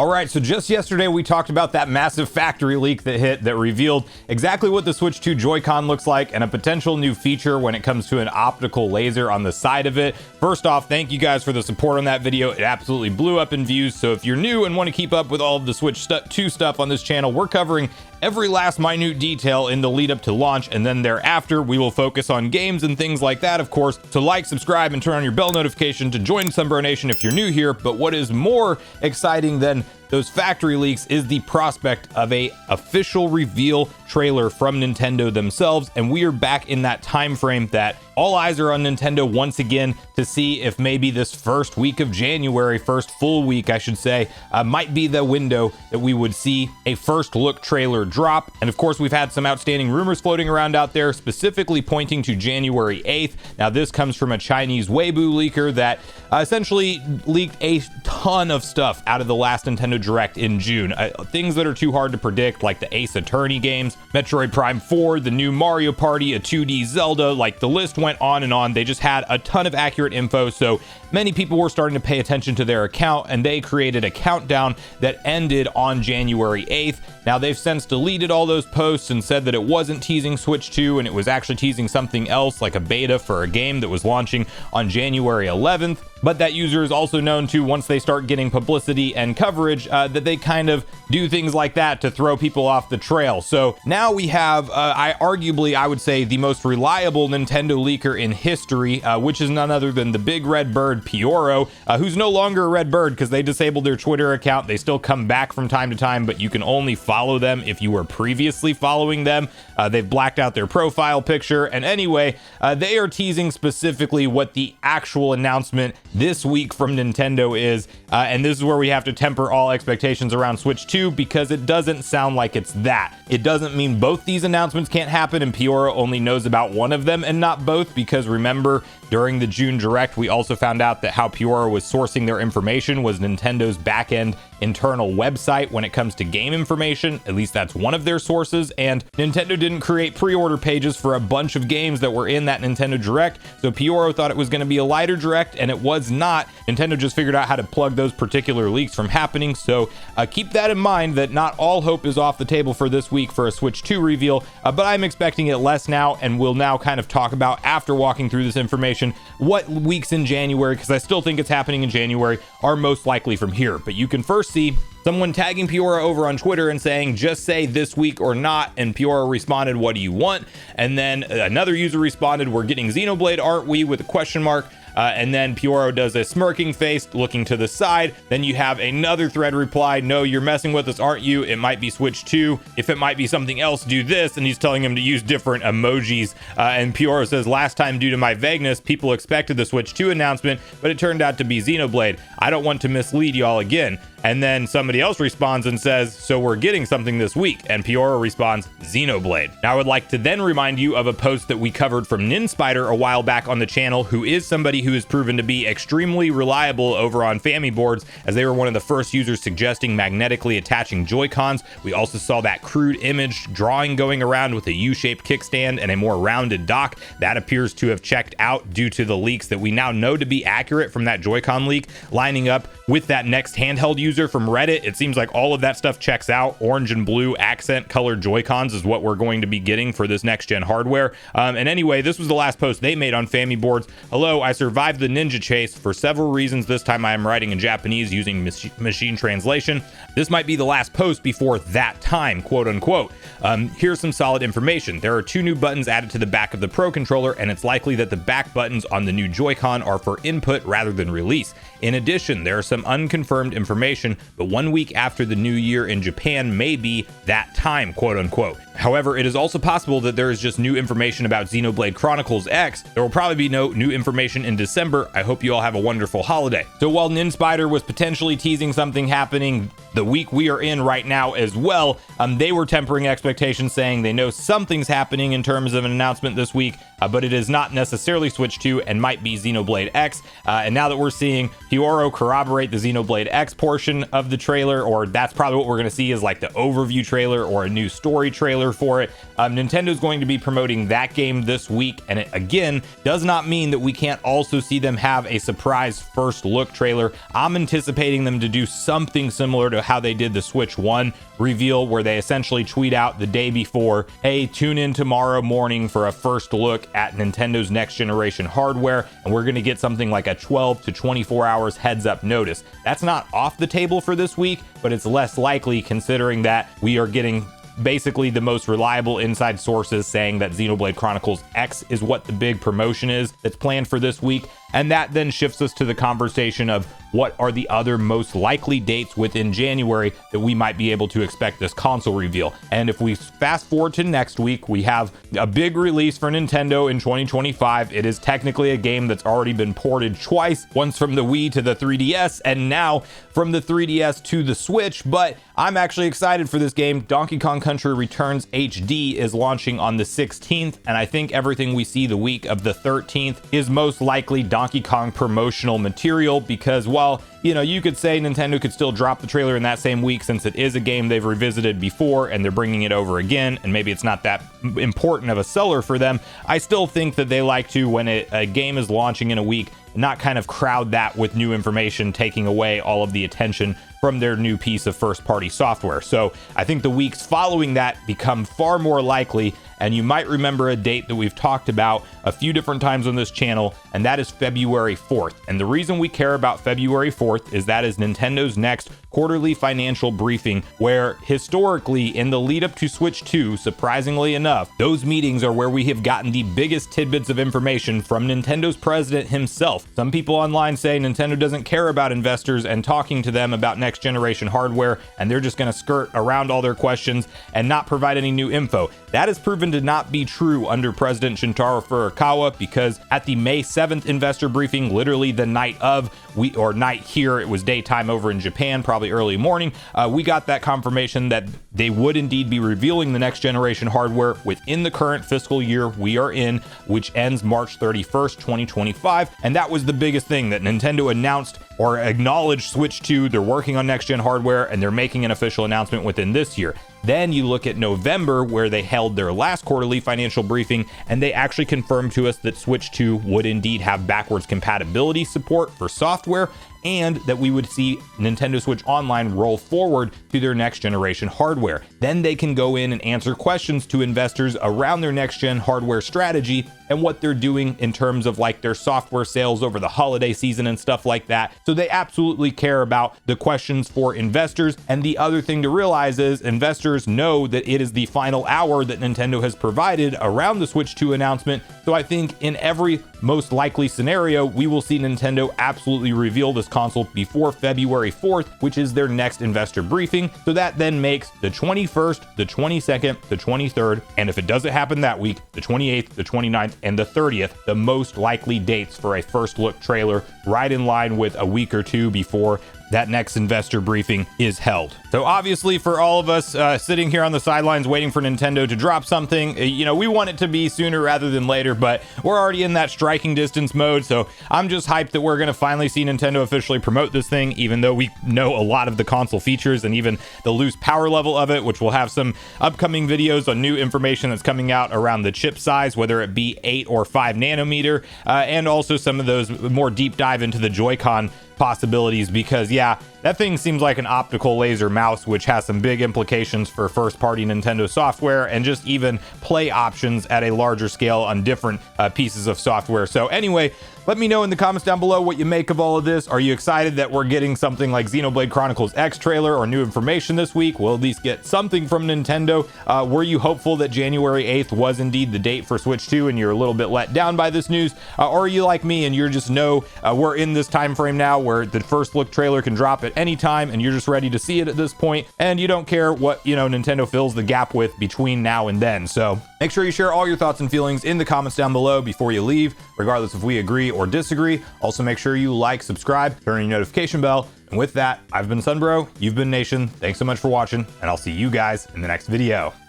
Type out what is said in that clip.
All right, so just yesterday we talked about that massive factory leak that hit that revealed exactly what the Switch 2 Joy-Con looks like and a potential new feature when it comes to an optical laser on the side of it. First off, thank you guys for the support on that video. It absolutely blew up in views. So if you're new and want to keep up with all of the Switch 2 stuff on this channel, we're covering every last minute detail in the lead up to launch, and then thereafter we will focus on games and things like that, of course. So like, subscribe, and turn on your bell notification to join Sunbro Nation if you're new here. But what is more exciting than those factory leaks is the prospect of a official reveal trailer from Nintendo themselves, and we are back in that time frame that all eyes are on Nintendo once again to see if maybe this first week of January, first full week I should say, might be the window that we would see a first look trailer drop. And of course we've had some outstanding rumors floating around out there, specifically pointing to January 8th. Now this comes from a Chinese Weibo leaker that essentially leaked a ton of stuff out of the last Nintendo Direct in June. Things that are too hard to predict, like the Ace Attorney games, Metroid Prime 4, the new Mario Party, a 2D Zelda, like the list went on and on. They just had a ton of accurate info, so many people were starting to pay attention to their account, and they created a countdown that ended on January 8th. Now they've since deleted all those posts and said that it wasn't teasing Switch 2 and it was actually teasing something else, like a beta for a game that was launching on January 11th. But that user is also known to, once they start getting publicity and coverage, that they kind of do things like that to throw people off the trail. So now we have, I would say, the most reliable Nintendo leaker in history, which is none other than the big red bird Pororo, who's no longer a red bird because they disabled their Twitter account. They still come back from time to time, but you can only follow them if you were previously following them. They've blacked out their profile picture. And anyway, they are teasing specifically what the actual announcement this week from Nintendo is, and this is where we have to temper all expectations around Switch 2 because it doesn't sound like it's that. It doesn't mean both these announcements can't happen and Pororo only knows about one of them and not both, because remember, during the June Direct, we also found out that how Pororo was sourcing their information was Nintendo's back-end internal website when it comes to game information. At least that's one of their sources, and Nintendo didn't create pre-order pages for a bunch of games that were in that Nintendo Direct, so Pororo thought it was going to be a lighter Direct, and it was not. Nintendo just figured out how to plug those particular leaks from happening, so keep that in mind, that not all hope is off the table for this week for a Switch 2 reveal, but I'm expecting it less now, and we'll now kind of talk about, after walking through this information, what weeks in January, because I still think it's happening in January, are most likely from here. But you can first see someone tagging Pororo over on Twitter and saying, just say this week or not, and Pororo responded, what do you want? And then another user responded, we're getting Xenoblade, aren't we, with a question mark. And then Pororo does a smirking face looking to the side. Then you have another thread reply, no, you're messing with us, aren't you? It might be Switch 2. If it might be something else, do this. And he's telling him to use different emojis. And Pororo says, last time, due to my vagueness, people expected the Switch 2 announcement, but it turned out to be Xenoblade. I don't want to mislead y'all again. And then somebody else responds and says, so we're getting something this week. And Pororo responds, Xenoblade. Now I would like to then remind you of a post that we covered from Ninspider a while back on the channel, who is somebody who has proven to be extremely reliable over on Family Boards, as they were one of the first users suggesting magnetically attaching Joy-Cons. We also saw that crude image drawing going around with a U-shaped kickstand and a more rounded dock. That appears to have checked out due to the leaks that we now know to be accurate from that Joy-Con leak, lining up with that next handheld user from Reddit. It seems like all of that stuff checks out. Orange and blue accent colored Joy-Cons is what we're going to be getting for this next gen hardware. And anyway, this was the last post they made on Family Boards. Hello, I survived the ninja chase for several reasons. This time I am writing in Japanese using machine translation. This might be the last post before that time, quote unquote. Here's some solid information. There are 2 new buttons added to the back of the Pro controller, and it's likely that the back buttons on the new Joy-Con are for input rather than release. In addition, there are some unconfirmed information, but 1 week after the new year in Japan may be that time, quote unquote. However, it is also possible that there is just new information about Xenoblade Chronicles X. There will probably be no new information in December. I hope you all have a wonderful holiday. So while Ninspider was potentially teasing something happening the week we are in right now as well, they were tempering expectations, saying they know something's happening in terms of an announcement this week, but it is not necessarily Switch 2 and might be Xenoblade X. And now that we're seeing Pororo corroborate the Xenoblade X portion of the trailer, or that's probably what we're going to see, is like the overview trailer or a new story trailer for it. Nintendo's going to be promoting that game this week, and it again does not mean that we can't also see them have a surprise first look trailer. I'm anticipating them to do something similar to to how they did the Switch 1 reveal, where they essentially tweet out the day before, hey, tune in tomorrow morning for a first look at Nintendo's next generation hardware, and we're going to get something like a 12 to 24 hours heads up notice. That's not off the table for this week, but it's less likely considering that we are getting basically the most reliable inside sources saying that Xenoblade Chronicles X is what the big promotion is that's planned for this week. And that then shifts us to the conversation of what are the other most likely dates within January that we might be able to expect this console reveal. And if we fast forward to next week, we have a big release for Nintendo in 2025. It is technically a game that's already been ported twice, once from the Wii to the 3DS, and now from the 3DS to the Switch. But I'm actually excited for this game. Donkey Kong Country Returns HD is launching on the 16th, and I think everything we see the week of the 13th is most likely Donkey Kong promotional material, because while, you know, you could say Nintendo could still drop the trailer in that same week since it is a game they've revisited before and they're bringing it over again, and maybe it's not that important of a seller for them, I still think that they like to, when a game is launching in a week, not kind of crowd that with new information, taking away all of the attention from their new piece of first-party software. So I think the weeks following that become far more likely, and you might remember a date that we've talked about a few different times on this channel, and that is February 4th. And the reason we care about February 4th is that is Nintendo's next quarterly financial briefing, where historically in the lead up to Switch 2, surprisingly enough, those meetings are where we have gotten the biggest tidbits of information from Nintendo's president himself. Some people online say Nintendo doesn't care about investors and talking to them about next generation hardware, and they're just going to skirt around all their questions and not provide any new info. That has proven to not be true under President Shintaro Furukawa, because at the May 7th investor briefing, literally the night of, night here, it was daytime over in Japan, probably early morning, we got that confirmation that they would indeed be revealing the next generation hardware within the current fiscal year we are in, which ends March 31st, 2025. And that was the biggest thing, that Nintendo announced or acknowledged Switch 2, they're working on next gen hardware, and they're making an official announcement within this year. Then you look at November, where they held their last quarterly financial briefing, and they actually confirmed to us that Switch 2 would indeed have backwards compatibility support for software, and that we would see Nintendo Switch Online roll forward to their next generation hardware. Then they can go in and answer questions to investors around their next gen hardware strategy and what they're doing in terms of like their software sales over the holiday season and stuff like that. So they absolutely care about the questions for investors. And the other thing to realize is investors know that it is the final hour that Nintendo has provided around the Switch 2 announcement. So I think in every most likely scenario, we will see Nintendo absolutely reveal this console before February 4th, which is their next investor briefing. So that then makes the 21st, the 22nd, the 23rd, and if it doesn't happen that week, the 28th, the 29th, and the 30th, the most likely dates for a first look trailer, right in line with a week or two before that next investor briefing is held. So obviously for all of us sitting here on the sidelines waiting for Nintendo to drop something, you know, we want it to be sooner rather than later, but we're already in that striking distance mode. So I'm just hyped that we're going to finally see Nintendo officially promote this thing, even though we know a lot of the console features and even the loose power level of it, which will have some upcoming videos on new information that's coming out around the chip size, whether it be 8 or 5 nanometer, and also some of those more deep dive into the Joy-Con possibilities, because yeah, that thing seems like an optical laser mouse, which has some big implications for first-party Nintendo software and just even play options at a larger scale on different pieces of software. So anyway, let me know in the comments down below what you make of all of this. Are you excited that we're getting something like Xenoblade Chronicles X trailer or new information this week? We'll at least get something from Nintendo. Were you hopeful that January 8th was indeed the date for Switch 2 and you're a little bit let down by this news? Or are you like me and you're just we're in this time frame now where the first look trailer can drop at any time and you're just ready to see it at this point, and you don't care what, you know, Nintendo fills the gap with between now and then. So make sure you share all your thoughts and feelings in the comments down below before you leave, regardless if we agree or disagree. Also make sure you like, subscribe, turn on your notification bell. And with that, I've been Sunbro, you've been Nation. Thanks so much for watching, and I'll see you guys in the next video.